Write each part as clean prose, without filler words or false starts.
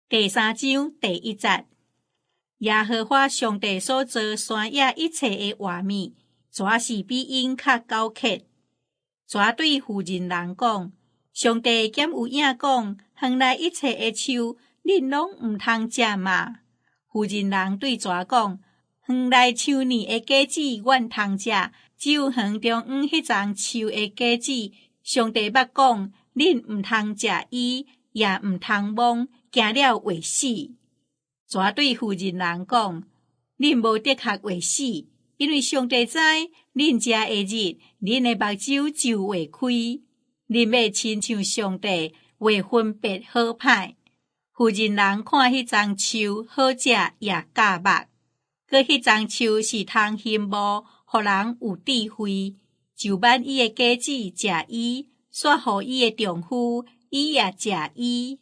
第3章第1節，耶和華上帝所造山野一切的畫面，蛇是比因較高刻。蛇對婦人人講，上帝兼有影講，園內一切的樹，恁攏毋通食嘛。婦人人對蛇講，園內樹葉的果子阮通食，只有園中央迄種樹的果子，上帝捌講，恁毋通食伊，也毋通摸，驚了會死。蛇對婦人人講，恁無的確會死，因為上帝知，恁食的日，恁的目睭就會開，恁要親像上帝，會分別好歹。婦人人看迄種樹好食也甲目，閣迄種樹是通欣慕，互人有智慧，就挽伊的果子食伊，煞互伊的丈夫，伊也食伊。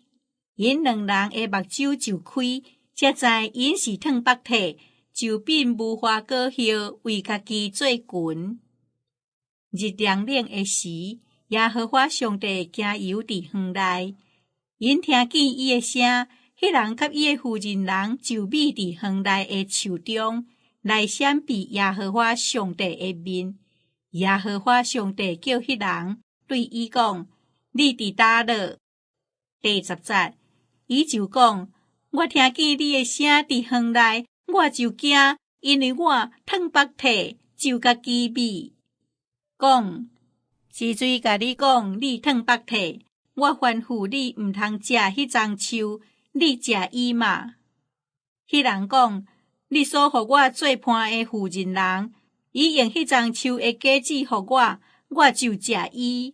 因兩人的目睭就開，才知因是褪白體，就並無花果葉為家己做裙。日涼冷的時，耶和華上帝行遊佇園內，因聽見伊的聲，迄人甲伊的婦人人就秘佇園內的樹中，來閃避耶和華上帝的面。耶和華上帝叫迄人對伊講：你佇叨落？第10節，伊就講：我聽見你的聲佇園內，我就驚，因為我褪白體，就家己秘。講，是誰甲你講你褪白體？我吩咐你毋通食迄種樹，你食伊嘛？迄人講，你所予我做伴的婦人人，伊用迄種樹的果子予我，我就食伊。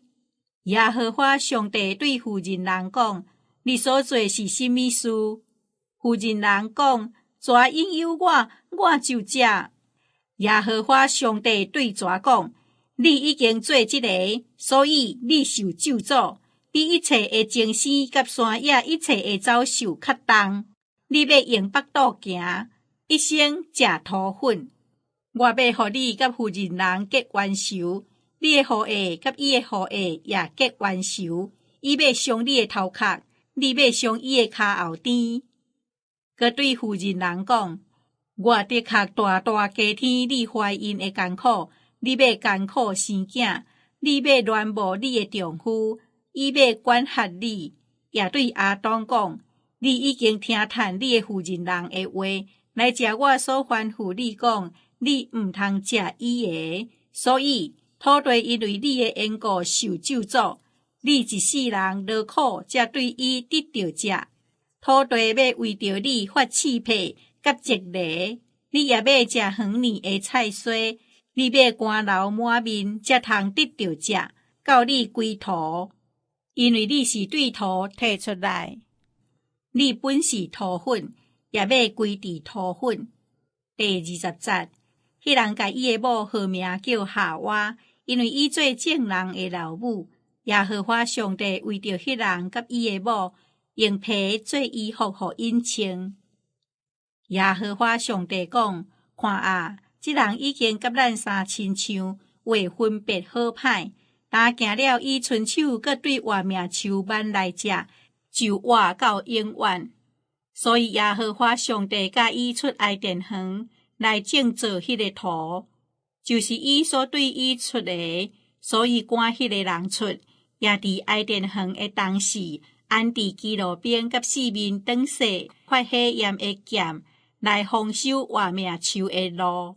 耶和華上帝對婦人人講，你所做是甚麼事？婦人人講，蛇引誘我，我就食。耶和華上帝對蛇講，你已經做這個，所以你受咒詛，比一切的精生甲山野一切的走獸較重。你要用腹肚行，一生食土粉。我要予你甲婦人人結冤仇，你的後裔甲伊的後裔也結冤仇。伊要傷你的頭殼，你要傷伊的骹後墊。閣對婦人人講，我的確大大加添你懷孕的艱苦，你要艱苦生囝，你要戀慕你的丈夫，伊要管轄你。也對亞當講，你已經聽嘆你的婦人人的話，來食我所吩咐你講，你毋通食伊的，所以土地因為你的緣故受咒詛，你一世人勞苦才對伊得到食。土地要為着你發刺皮甲積犁，你也要食遠年的菜蔬，你要汗流滿面才通得到食，到你歸土，因為你是對土摕出來，你本是土粉，也要歸佇土粉。第20節，迄人甲伊的某號名叫夏娃，因為伊做眾人的老母。耶和華上帝為着迄人甲伊的某，用皮做衣服互因穿。耶和華上帝講：看啊，這人已經甲咱三親像，會分別好歹。但行了伊伸手，閣對活命樹蔓來食，就活到永遠。所以耶和華上帝甲伊出愛甸園，來建造迄個圖，就是伊所對伊出的。所以趕迄個人出，也佇愛甸園的當時，安置基路伯甲四面燈飾，發火焰的劍，來防守活命樹的路。